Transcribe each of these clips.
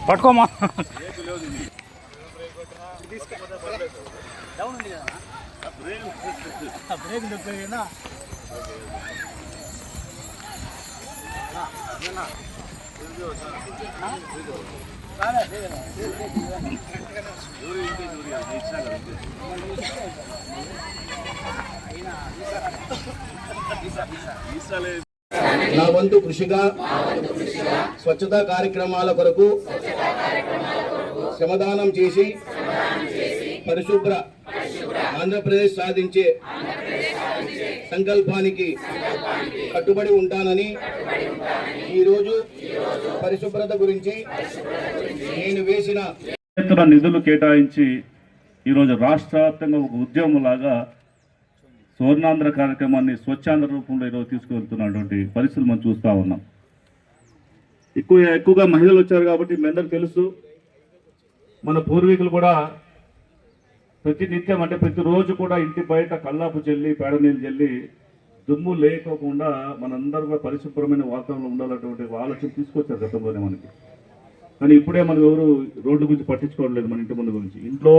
పట్టుకోమా నా వంతు కృషిగా స్వచ్ఛతా కార్యక్రమాల కొరకు శ్రమదానం చేసి పరిశుభ్ర ఆంధ్రప్రదేశ్ సాధించే సంకల్పానికి కట్టుబడి ఉంటానని ఈరోజు పరిశుభ్రత గురించి నేను వేసిన నిధులు కేటాయించి ఈరోజు రాష్ట్ర వ్యాప్తంగా ఒక ఉద్యమంలాగా స్వర్ణాంధ్ర కార్యక్రమాన్ని స్వచ్ఛాంధ్ర రూపంలో ఈరోజు తీసుకువెళ్తున్నటువంటి పరిస్థితులు మనం చూస్తూ ఉన్నాం. ఎక్కువగా మహిళలు వచ్చారు కాబట్టి మీ అందరికీ తెలుసు, మన పూర్వీకులు కూడా ప్రతి నిత్యం అంటే ప్రతిరోజు కూడా ఇంటి బయట కల్లాపు చల్లి పేడ నీళ్ళు చల్లి దుమ్ము లేకోకుండా మనందరూ కూడా పరిశుభ్రమైన వాతావరణంలో ఉండాలన్నటువంటి ఆలోచన తీసుకొచ్చారు గతంలోనే మనకి. కానీ ఇప్పుడే మనం ఎవరు రోడ్డు గురించి పట్టించుకోవడం లేదు. మన ఇంటి ముందు గురించి ఇంట్లో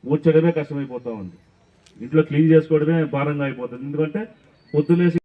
ఊడ్చడమే కష్టమైపోతూ ఉంది, ఇంట్లో క్లీన్ చేసుకోవడమే భారంగా అయిపోతుంది. ఎందుకంటే పొద్దులేసి